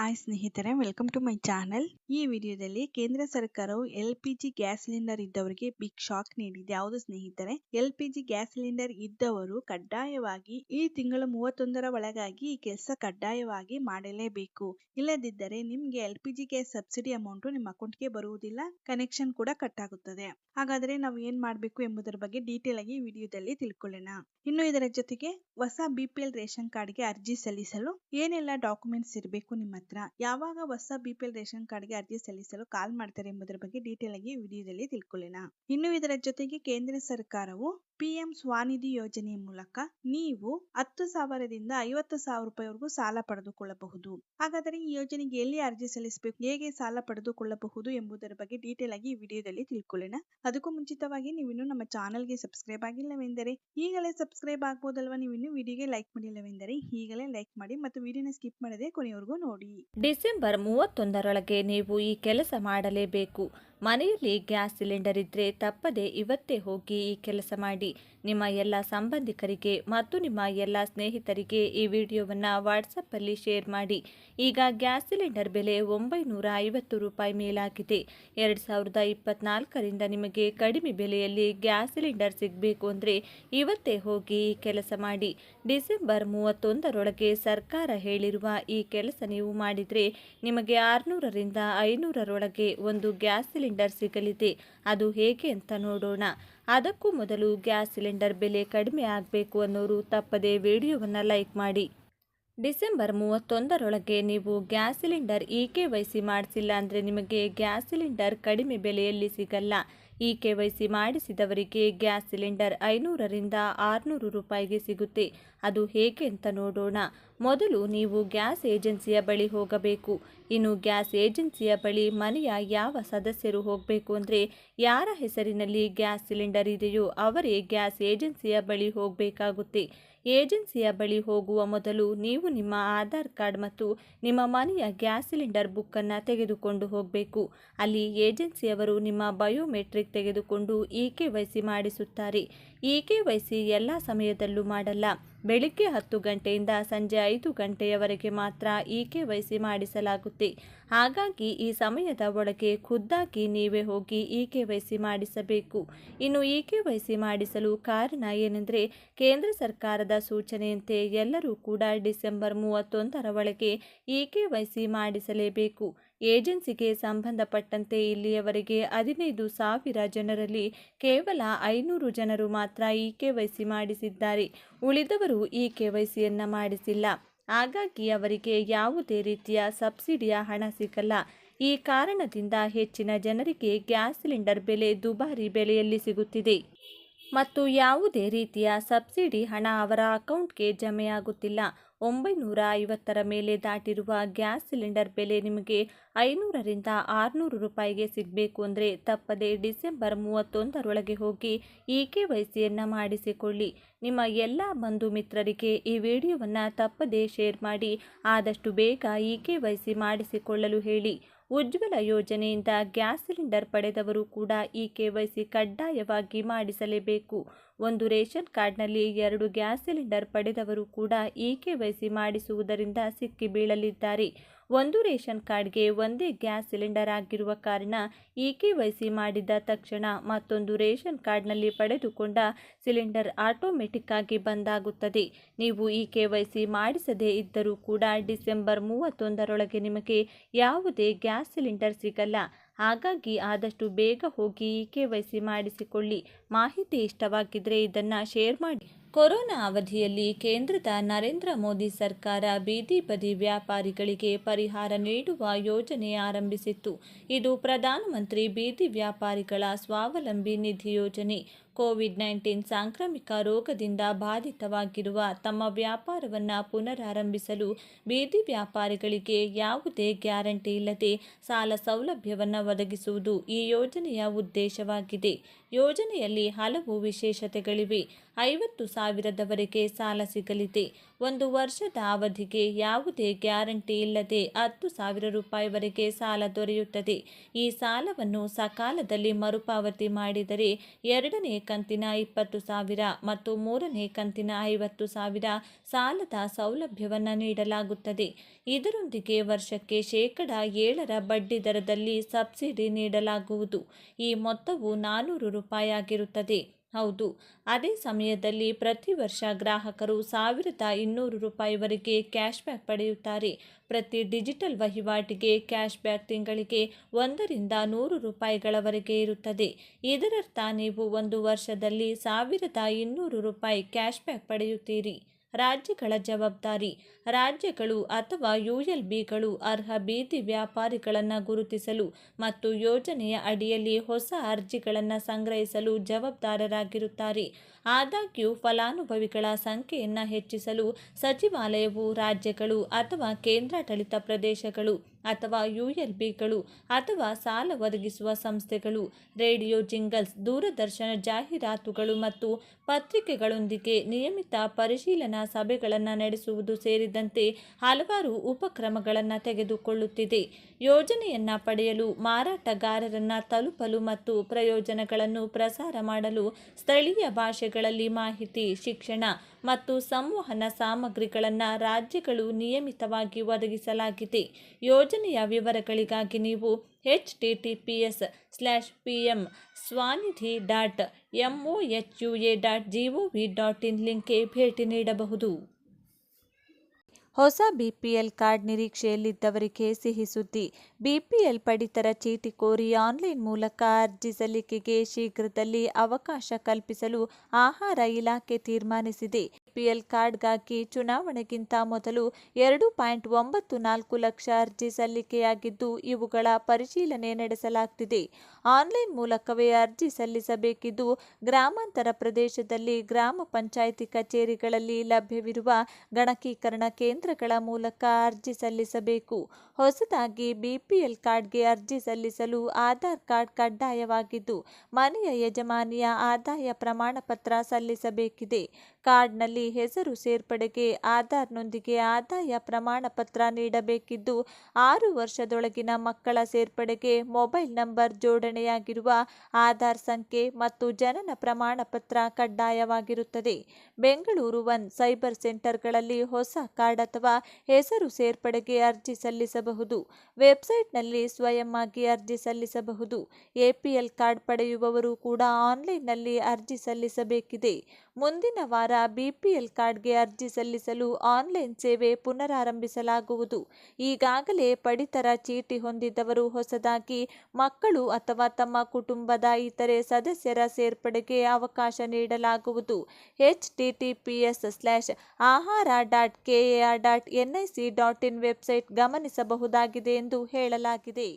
Hi ಸ್ನೇಹಿತರೆ, welcome to my channel. ಈ ವಿಡಿಯೋದಲ್ಲಿ ಕೇಂದ್ರ ಸರ್ಕಾರವು LPG ಗ್ಯಾಸ್ ಸಿಲಿಂಡರ್ ಇದ್ದವರಿಗೆ ಬಿಗ್ ಶಾಕ್ ನೀಡಿದೆ. ಹೌದು ಸ್ನೇಹಿತರೆ, LPG ಗ್ಯಾಸ್ ಸಿಲಿಂಡರ್ ಇದ್ದವರು ಕಡ್ಡಾಯವಾಗಿ ಈ ತಿಂಗಳು 31ರ ಒಳಗಾಗಿ ಈ ಕೆಲಸ ಕಡ್ಡಾಯವಾಗಿ ಮಾಡಲೇಬೇಕು. ಇಲ್ಲದಿದ್ದರೆ ನಿಮ್ಗೆ LPG ಗ್ಯಾಸ್ ಸಬ್ಸಿಡಿ ಅಮೌಂಟ್ ನಿಮ್ಮ ಅಕೌಂಟ್ಗೆ ಬರುವುದಿಲ್ಲ, ಕನೆಕ್ಷನ್ ಕೂಡ ಕಟ್ ಆಗುತ್ತದೆ. ಹಾಗಾದ್ರೆ ನಾವು ಏನ್ ಮಾಡಬೇಕು ಎಂಬುದರ ಬಗ್ಗೆ ಡೀಟೇಲ್ ಆಗಿ ವಿಡಿಯೋದಲ್ಲಿ ತಿಳ್ಕೊಳ್ಳೋಣ. ಇನ್ನು ಇದರ ಜೊತೆಗೆ ಹೊಸ BPL ರೇಷನ್ ಕಾರ್ಡ್ಗೆ ಅರ್ಜಿ ಸಲ್ಲಿಸಲು ಏನೆಲ್ಲ ಡಾಕ್ಯುಮೆಂಟ್ಸ್ ಇರಬೇಕು ನಿಮ್ಮ ಹತ್ರ, ಯಾವಾಗ ಹೊಸ BPL ರೇಷನ್ ಕಾರ್ಡ್ಗೆ ಅರ್ಜಿ ಸಲ್ಲಿಸಲು ಕಾಲ್ ಮಾಡ್ತಾರೆ ಎಂಬುದರ ಬಗ್ಗೆ ಡೀಟೇಲ್ ಆಗಿ ವಿಡಿಯೋದಲ್ಲಿ ತಿಳ್ಕೊಳ್ಳೋಣ. ಇನ್ನು ಇದರ ಜೊತೆಗೆ ಕೇಂದ್ರ ಸರ್ಕಾರವು PM ಸ್ವಾನಿಧಿ ಯೋಜನೆಯ ಮೂಲಕ ನೀವು 10,000ದಿಂದ 50,000 ರೂಪಾಯಿವರೆಗೂ ಸಾಲ ಪಡೆದುಕೊಳ್ಳಬಹುದು. ಹಾಗಾದರೆ ಈ ಯೋಜನೆಗೆ ಎಲ್ಲಿ ಅರ್ಜಿ ಸಲ್ಲಿಸಬೇಕು, ಹೇಗೆ ಸಾಲ ಪಡೆದುಕೊಳ್ಳಬಹುದು ಎಂಬುದರ ಬಗ್ಗೆ ಡೀಟೇಲ್ ಆಗಿ ವಿಡಿಯೋದಲ್ಲಿ ತಿಳ್ಕೊಳ್ಳೋಣ. ಅದಕ್ಕೂ ಮುಂಚಿತವಾಗಿ ನೀವಿನ್ನು ನಮ್ಮ ಚಾನೆಲ್ಗೆ ಸಬ್ಸ್ಕ್ರೈಬ್ ಆಗಿಲ್ಲವೆಂದರೆ ಈಗಲೇ ಸಬ್ಸ್ಕ್ರೈಬ್ ಆಗ್ಬೋದಲ್ವಾ. ನೀವಿನ್ನು ವಿಡಿಯೋಗೆ ಲೈಕ್ ಮಾಡಿಲ್ಲವೆಂದರೆ ಈಗಲೇ ಲೈಕ್ ಮಾಡಿ ಮತ್ತು ವಿಡಿಯೋನ ಸ್ಕಿಪ್ ಮಾಡದೆ ಕೊನೆಯವರೆಗೂ ನೋಡಿ. ಡಿಸೆಂಬರ್ 31ರೊಳಗೆ ನೀವು ಈ ಕೆಲಸ ಮಾಡಲೇಬೇಕು. ಮನೆಯಲ್ಲಿ ಗ್ಯಾಸ್ ಸಿಲಿಂಡರ್ ಇದ್ದರೆ ತಪ್ಪದೆ ಇವತ್ತೇ ಹೋಗಿ ಈ ಕೆಲಸ ಮಾಡಿ. ನಿಮ್ಮ ಎಲ್ಲ ಸಂಬಂಧಿಕರಿಗೆ ಮತ್ತು ನಿಮ್ಮ ಎಲ್ಲ ಸ್ನೇಹಿತರಿಗೆ ಈ ವಿಡಿಯೋವನ್ನು ವಾಟ್ಸಪ್ಪಲ್ಲಿ ಶೇರ್ ಮಾಡಿ. ಈಗ ಗ್ಯಾಸ್ ಸಿಲಿಂಡರ್ ಬೆಲೆ 950 ರೂಪಾಯಿ ಮೇಲಾಗಿದೆ. 2024ರಿಂದ ನಿಮಗೆ ಕಡಿಮೆ ಬೆಲೆಯಲ್ಲಿ ಗ್ಯಾಸ್ ಸಿಲಿಂಡರ್ ಸಿಗಬೇಕು ಅಂದರೆ ಇವತ್ತೇ ಹೋಗಿ ಈ ಕೆಲಸ ಮಾಡಿ. ಡಿಸೆಂಬರ್ 31ರೊಳಗೆ ಸರ್ಕಾರ ಹೇಳಿರುವ ಈ ಕೆಲಸ ನೀವು ಮಾಡಿದರೆ ನಿಮಗೆ 600ರಿಂದ 500ರೊಳಗೆ ಒಂದು ಗ್ಯಾಸ್ ಸಿಲಿಂಡರ್ ಸಿಗಲಿದೆ. ಅದು ಹೇಗೆ ಅಂತ ನೋಡೋಣ. ಅದಕ್ಕೂ ಮೊದಲು ಗ್ಯಾಸ್ ಸಿಲಿಂಡರ್ ಬೆಲೆ ಕಡಿಮೆ ಆಗಬೇಕು ಅನ್ನೋರು ತಪ್ಪದೆ ವಿಡಿಯೋವನ್ನು ಲೈಕ್ ಮಾಡಿ. ಡಿಸೆಂಬರ್ 31ರೊಳಗೆ ನೀವು ಗ್ಯಾಸ್ ಸಿಲಿಂಡರ್ EKYC ಮಾಡಿಸಿಲ್ಲ ಅಂದರೆ ನಿಮಗೆ ಗ್ಯಾಸ್ ಸಿಲಿಂಡರ್ ಕಡಿಮೆ ಬೆಲೆಯಲ್ಲಿ ಸಿಗಲ್ಲ. EKYC ಮಾಡಿಸಿದವರಿಗೆ ಗ್ಯಾಸ್ ಸಿಲಿಂಡರ್ 500ರಿಂದ 600 ರೂಪಾಯಿಗೆ ಸಿಗುತ್ತೆ. ಅದು ಹೇಗೆ ಅಂತ ನೋಡೋಣ. ಮೊದಲು ನೀವು ಗ್ಯಾಸ್ ಏಜೆನ್ಸಿಯ ಬಳಿ ಹೋಗಬೇಕು. ಇನ್ನು ಗ್ಯಾಸ್ ಏಜೆನ್ಸಿಯ ಬಳಿ ಮನೆಯ ಯಾವ ಸದಸ್ಯರು ಹೋಗಬೇಕು ಅಂದರೆ ಯಾರ ಹೆಸರಿನಲ್ಲಿ ಗ್ಯಾಸ್ ಸಿಲಿಂಡರ್ ಇದೆಯೋ ಅವರೇ ಗ್ಯಾಸ್ ಏಜೆನ್ಸಿಯ ಬಳಿ ಹೋಗಬೇಕಾಗುತ್ತೆ. ಏಜೆನ್ಸಿಯ ಬಳಿ ಹೋಗುವ ಮೊದಲು ನೀವು ನಿಮ್ಮ ಆಧಾರ್ ಕಾರ್ಡ್ ಮತ್ತು ನಿಮ್ಮ ಮನೆಯ ಗ್ಯಾಸ್ ಸಿಲಿಂಡರ್ ಬುಕ್ಕನ್ನು ತೆಗೆದುಕೊಂಡು ಹೋಗಬೇಕು. ಅಲ್ಲಿ ಏಜೆನ್ಸಿಯವರು ನಿಮ್ಮ ಬಯೋಮೆಟ್ರಿಕ್ ತೆಗೆದುಕೊಂಡು EKYC ಮಾಡಿಸುತ್ತಾರೆ. EKYC ಎಲ್ಲ ಸಮಯದಲ್ಲೂ ಮಾಡಲ್ಲ. ಬೆಳಿಗ್ಗೆ 10 ಗಂಟೆಯಿಂದ ಸಂಜೆ 5 ಗಂಟೆಯವರೆಗೆ ಮಾತ್ರ EKYC ಮಾಡಿಸಲಾಗುತ್ತೆ. ಹಾಗಾಗಿ ಈ ಸಮಯದ ಒಳಗೆ ಖುದ್ದಾಗಿ ನೀವೇ ಹೋಗಿ EKYC ಮಾಡಿಸಬೇಕು. ಇನ್ನು EKYC ಮಾಡಿಸಲು ಕಾರಣ ಏನೆಂದರೆ ಕೇಂದ್ರ ಸರ್ಕಾರದ ಸೂಚನೆಯಂತೆ ಎಲ್ಲರೂ ಕೂಡ ಡಿಸೆಂಬರ್ 31ರ ಒಳಗೆ EKYC ಮಾಡಿಸಲೇಬೇಕು. ಏಜೆನ್ಸಿಗೆ ಸಂಬಂಧಪಟ್ಟಂತೆ ಇಲ್ಲಿಯವರೆಗೆ 15,000 ಜನರಲ್ಲಿ ಕೇವಲ 500 ಜನರು ಮಾತ್ರ EKYC ಮಾಡಿಸಿದ್ದಾರೆ. ಉಳಿದವರು EKYCಯನ್ನು ಮಾಡಿಸಿಲ್ಲ. ಹಾಗಾಗಿ ಅವರಿಗೆ ಯಾವುದೇ ರೀತಿಯ ಸಬ್ಸಿಡಿಯ ಹಣ ಸಿಗಲ್ಲ. ಈ ಕಾರಣದಿಂದ ಹೆಚ್ಚಿನ ಜನರಿಗೆ ಗ್ಯಾಸ್ ಸಿಲಿಂಡರ್ ಬೆಲೆ ದುಬಾರಿ ಬೆಲೆಯಲ್ಲಿ ಸಿಗುತ್ತಿದೆ ಮತ್ತು ಯಾವುದೇ ರೀತಿಯ ಸಬ್ಸಿಡಿ ಹಣ ಅವರ ಅಕೌಂಟ್ಗೆ ಜಮೆಯಾಗುತ್ತಿಲ್ಲ. 950ರ ಮೇಲೆ ದಾಟಿರುವ ಗ್ಯಾಸ್ ಸಿಲಿಂಡರ್ ಬೆಲೆ ನಿಮಗೆ 500ರಿಂದ 600 ರೂಪಾಯಿಗೆ ಸಿಗಬೇಕು ಅಂದರೆ ತಪ್ಪದೆ ಡಿಸೆಂಬರ್ 31ರೊಳಗೆ ಹೋಗಿ EKYCಯನ್ನು ಮಾಡಿಸಿಕೊಳ್ಳಿ. ನಿಮ್ಮ ಎಲ್ಲ ಬಂಧು ಮಿತ್ರರಿಗೆ ಈ ವಿಡಿಯೋವನ್ನು ತಪ್ಪದೆ ಶೇರ್ ಮಾಡಿ ಆದಷ್ಟು ಬೇಗ EKYC ಮಾಡಿಸಿಕೊಳ್ಳಲು ಹೇಳಿ. ಉಜ್ವಲ ಯೋಜನೆಯಿಂದ ಗ್ಯಾಸ್ ಸಿಲಿಂಡರ್ ಪಡೆದವರು ಕೂಡ EKYC ಕಡ್ಡಾಯವಾಗಿ ಮಾಡಿಸಲೇಬೇಕು. ಒಂದು ರೇಷನ್ ಕಾರ್ಡ್ನಲ್ಲಿ 2 ಗ್ಯಾಸ್ ಸಿಲಿಂಡರ್ ಪಡೆದವರು ಕೂಡ EKYC ಮಾಡಿಸುವುದರಿಂದ ಸಿಕ್ಕಿ ಬೀಳಲಿದ್ದಾರೆ. ಒಂದು ರೇಷನ್ ಕಾರ್ಡ್ಗೆ ಒಂದೇ ಗ್ಯಾಸ್ ಸಿಲಿಂಡರ್ ಆಗಿರುವ ಕಾರಣ EKYC ಮಾಡಿದ ತಕ್ಷಣ ಮತ್ತೊಂದು ರೇಷನ್ ಕಾರ್ಡ್ನಲ್ಲಿ ಪಡೆದುಕೊಂಡ ಸಿಲಿಂಡರ್ ಆಟೋಮೆಟಿಕ್ ಆಗಿ ಬಂದಾಗುತ್ತದೆ. ನೀವು EKYC ಮಾಡಿಸದೇ ಇದ್ದರೂ ಕೂಡ ಡಿಸೆಂಬರ್ 31ರೊಳಗೆ ನಿಮಗೆ ಯಾವುದೇ ಗ್ಯಾಸ್ ಸಿಲಿಂಡರ್ ಸಿಗಲ್ಲ. ಹಾಗಾಗಿ ಆದಷ್ಟು ಬೇಗ ಹೋಗಿ EKYC ಮಾಡಿಸಿಕೊಳ್ಳಿ. ಮಾಹಿತಿ ಇಷ್ಟವಾಗಿದ್ದರೆ ಇದನ್ನು ಶೇರ್ ಮಾಡಿ. ಕೊರೋನಾ ಅವಧಿಯಲ್ಲಿ ಕೇಂದ್ರದ ನರೇಂದ್ರ ಮೋದಿ ಸರ್ಕಾರ ಬೀದಿ ಬದಿ ವ್ಯಾಪಾರಿಗಳಿಗೆ ಪರಿಹಾರ ನೀಡುವ ಯೋಜನೆ ಆರಂಭಿಸಿತ್ತು. ಇದು ಪ್ರಧಾನಮಂತ್ರಿ ಬೀದಿ ವ್ಯಾಪಾರಿಗಳ ಸ್ವಾವಲಂಬಿ ನಿಧಿ ಯೋಜನೆ. ಕೋವಿಡ್-19 ಸಾಂಕ್ರಾಮಿಕ ರೋಗದಿಂದ ಬಾಧಿತವಾಗಿರುವ ತಮ್ಮ ವ್ಯಾಪಾರವನ್ನು ಪುನರಾರಂಭಿಸಲು ಬೀದಿ ವ್ಯಾಪಾರಿಗಳಿಗೆ ಯಾವುದೇ ಗ್ಯಾರಂಟಿ ಇಲ್ಲದೆ ಸಾಲ ಸೌಲಭ್ಯವನ್ನು ಒದಗಿಸುವುದು ಈ ಯೋಜನೆಯ ಉದ್ದೇಶವಾಗಿದೆ. ಯೋಜನೆಯಲ್ಲಿ ಹಲವು ವಿಶೇಷತೆಗಳಿವೆ. 50,000ದವರೆಗೆ ಸಾಲ ಸಿಗಲಿದೆ. 1 ವರ್ಷದ ಅವಧಿಗೆ ಯಾವುದೇ ಗ್ಯಾರಂಟಿ ಇಲ್ಲದೆ 10,000 ರೂಪಾಯಿವರೆಗೆ ಸಾಲ ದೊರೆಯುತ್ತದೆ. ಈ ಸಾಲವನ್ನು ಸಕಾಲದಲ್ಲಿ ಮರುಪಾವತಿ ಮಾಡಿದರೆ 2ನೇ ಕಂತಿನ 20,000 ಮತ್ತು 3ನೇ ಕಂತಿನ 50,000 ಸಾಲದ ಸೌಲಭ್ಯವನ್ನು ನೀಡಲಾಗುತ್ತದೆ. ಇದರೊಂದಿಗೆ ವರ್ಷಕ್ಕೆ ಶೇಕಡಾ 7 ಬಡ್ಡಿ ದರದಲ್ಲಿ ಸಬ್ಸಿಡಿ ನೀಡಲಾಗುವುದು. ಈ ಮೊತ್ತವು 400 ರೂಪಾಯಿ ಆಗಿರುತ್ತದೆ. ಹೌದು, ಅದೇ ಸಮಯದಲ್ಲಿ ಪ್ರತಿ ವರ್ಷ ಗ್ರಾಹಕರು 1,200 ರೂಪಾಯಿವರೆಗೆ ಕ್ಯಾಶ್ಬ್ಯಾಕ್ ಪಡೆಯುತ್ತಾರೆ. ಪ್ರತಿ ಡಿಜಿಟಲ್ ವಹಿವಾಟಿಗೆ ಕ್ಯಾಶ್ಬ್ಯಾಕ್ ತಿಂಗಳಿಗೆ 1ರಿಂದ 100 ರೂಪಾಯಿಗಳವರೆಗೆ ಇರುತ್ತದೆ. ಇದರರ್ಥ ನೀವು ಒಂದು ವರ್ಷದಲ್ಲಿ 1,200 ರೂಪಾಯಿ ಕ್ಯಾಶ್ಬ್ಯಾಕ್ ಪಡೆಯುತ್ತೀರಿ. ರಾಜ್ಯಗಳ ಜವಾಬ್ದಾರಿ. ರಾಜ್ಯಗಳು ಅಥವಾ ULBಗಳು ಅರ್ಹ ಬೀದಿ ವ್ಯಾಪಾರಿಗಳನ್ನು ಗುರುತಿಸಲು ಮತ್ತು ಯೋಜನೆಯ ಅಡಿಯಲ್ಲಿ ಹೊಸ ಅರ್ಜಿಗಳನ್ನು ಸಂಗ್ರಹಿಸಲು ಜವಾಬ್ದಾರರಾಗಿರುತ್ತಾರೆ. ಆದಾಗ್ಯೂ ಫಲಾನುಭವಿಗಳ ಸಂಖ್ಯೆಯನ್ನು ಹೆಚ್ಚಿಸಲು ಸಚಿವಾಲಯವು ರಾಜ್ಯಗಳು ಅಥವಾ ಕೇಂದ್ರಾಡಳಿತ ಪ್ರದೇಶಗಳು ಅಥವಾ ULBಗಳು ಅಥವಾ ಸಾಲ ಒದಗಿಸುವ ಸಂಸ್ಥೆಗಳು ರೇಡಿಯೋ ಜಿಂಗಲ್ಸ್, ದೂರದರ್ಶನ ಜಾಹೀರಾತುಗಳು ಮತ್ತು ಪತ್ರಿಕೆಗಳೊಂದಿಗೆ ನಿಯಮಿತ ಪರಿಶೀಲನಾ ಸಭೆಗಳನ್ನು ನಡೆಸುವುದು ಸೇರಿದಂತೆ ಹಲವಾರು ಉಪಕ್ರಮಗಳನ್ನು ತೆಗೆದುಕೊಳ್ಳುತ್ತಿದೆ. ಯೋಜನೆಯನ್ನು ಪಡೆಯಲು, ಮಾರಾಟಗಾರರನ್ನು ತಲುಪಲು ಮತ್ತು ಪ್ರಯೋಜನಗಳನ್ನು ಪ್ರಸಾರ ಮಾಡಲು ಸ್ಥಳೀಯ ಭಾಷೆಗಳಲ್ಲಿ ಮಾಹಿತಿ, ಶಿಕ್ಷಣ ಮತ್ತು ಸಂವಹನ ಸಾಮಗ್ರಿಗಳನ್ನು ರಾಜ್ಯಗಳು ನಿಯಮಿತವಾಗಿ ಒದಗಿಸಲಾಗಿದೆ. ಯೋಜನೆಯ ವಿವರಗಳಿಗಾಗಿ ನೀವು https://pm.swanidhi.moHUA.gov.in ಲಿಂಕ್ಗೆ ಭೇಟಿ ನೀಡಬಹುದು. ಹೊಸ BPL ಕಾರ್ಡ್ ನಿರೀಕ್ಷೆಯಲ್ಲಿದ್ದವರಿಗೆ ಸಿಹಿ ಸುದ್ದಿ. BPL ಪಡಿತರ ಚೀಟಿ ಕೋರಿ ಆನ್ಲೈನ್ ಮೂಲಕ ಅರ್ಜಿ ಸಲ್ಲಿಕೆಗೆ ಶೀಘ್ರದಲ್ಲಿ ಅವಕಾಶ ಕಲ್ಪಿಸಲು ಆಹಾರ ಇಲಾಖೆ ತೀರ್ಮಾನಿಸಿದೆ. BPL ಕಾರ್ಡ್ಗಾಗಿ ಚುನಾವಣೆಗಿಂತ ಮೊದಲು 2.94 ಲಕ್ಷ ಅರ್ಜಿ ಸಲ್ಲಿಕೆಯಾಗಿದ್ದು, ಇವುಗಳ ಪರಿಶೀಲನೆ ನಡೆಸಲಾಗುತ್ತಿದೆ. ಆನ್ಲೈನ್ ಮೂಲಕವೇ ಅರ್ಜಿ ಸಲ್ಲಿಸಬೇಕಿದ್ದು, ಗ್ರಾಮಾಂತರ ಪ್ರದೇಶದಲ್ಲಿ ಗ್ರಾಮ ಪಂಚಾಯಿತಿ ಕಚೇರಿಗಳಲ್ಲಿ ಲಭ್ಯವಿರುವ ಗಣಕೀಕರಣ ಕೇಂದ್ರಗಳ ಮೂಲಕ ಅರ್ಜಿ ಸಲ್ಲಿಸಬೇಕು. ಹೊಸದಾಗಿ BPL ಕಾರ್ಡ್ಗೆ ಅರ್ಜಿ ಸಲ್ಲಿಸಲು ಆಧಾರ್ ಕಾರ್ಡ್ ಕಡ್ಡಾಯವಾಗಿದ್ದು, ಮನೆಯ ಯಜಮಾನಿಯ ಆದಾಯ ಪ್ರಮಾಣ ಪತ್ರ ಸಲ್ಲಿಸಬೇಕಿದೆ. ಕಾರ್ಡ್ನಲ್ಲಿ ಹೆಸರು ಸೇರ್ಪಡೆಗೆ ಆಧಾರ್ನೊಂದಿಗೆ ಆದಾಯ ಪ್ರಮಾಣ ಪತ್ರ ನೀಡಬೇಕಿದ್ದು, 6 ವರ್ಷದೊಳಗಿನ ಮಕ್ಕಳ ಸೇರ್ಪಡೆಗೆ ಮೊಬೈಲ್ ನಂಬರ್ ಜೋಡಣೆಯಾಗಿರುವ ಆಧಾರ್ ಸಂಖ್ಯೆ ಮತ್ತು ಜನನ ಪ್ರಮಾಣ ಪತ್ರ ಕಡ್ಡಾಯವಾಗಿರುತ್ತದೆ. ಬೆಂಗಳೂರು 1 ಸೈಬರ್ ಸೆಂಟರ್ಗಳಲ್ಲಿ ಹೊಸ ಕಾರ್ಡ್ ಅಥವಾ ಹೆಸರು ಸೇರ್ಪಡೆಗೆ ಅರ್ಜಿ ಸಲ್ಲಿಸಬಹುದು. ವೆಬ್ಸೈಟ್ನಲ್ಲಿ ಸ್ವಯಂ ಆಗಿ ಅರ್ಜಿ ಸಲ್ಲಿಸಬಹುದು. APL ಕಾರ್ಡ್ ಪಡೆಯುವವರು ಕೂಡ ಆನ್ಲೈನ್ನಲ್ಲಿ ಅರ್ಜಿ ಸಲ್ಲಿಸಬೇಕಿದೆ. ಮುಂದಿನ ವಾರ BPL ಕಾರ್ಡ್ಗೆ ಅರ್ಜಿ ಸಲ್ಲಿಸಲು ಆನ್ಲೈನ್ ಸೇವೆ ಪುನರಾರಂಭಿಸಲಾಗುವುದು. ಈಗಾಗಲೇ ಪಡಿತರ ಚೀಟಿ ಹೊಂದಿದ್ದವರು ಹೊಸದಾಗಿ ಮಕ್ಕಳು ಅಥವಾ ತಮ್ಮ ಕುಟುಂಬದ ಇತರೆ ಸದಸ್ಯರ ಸೇರ್ಪಡೆಗೆ ಅವಕಾಶ ನೀಡಲಾಗುವುದು. https://ahara.kar.nic.in ವೆಬ್ಸೈಟ್ ಗಮನಿಸಬಹುದಾಗಿದೆ ಎಂದು ಹೇಳಲಾಗಿದೆ.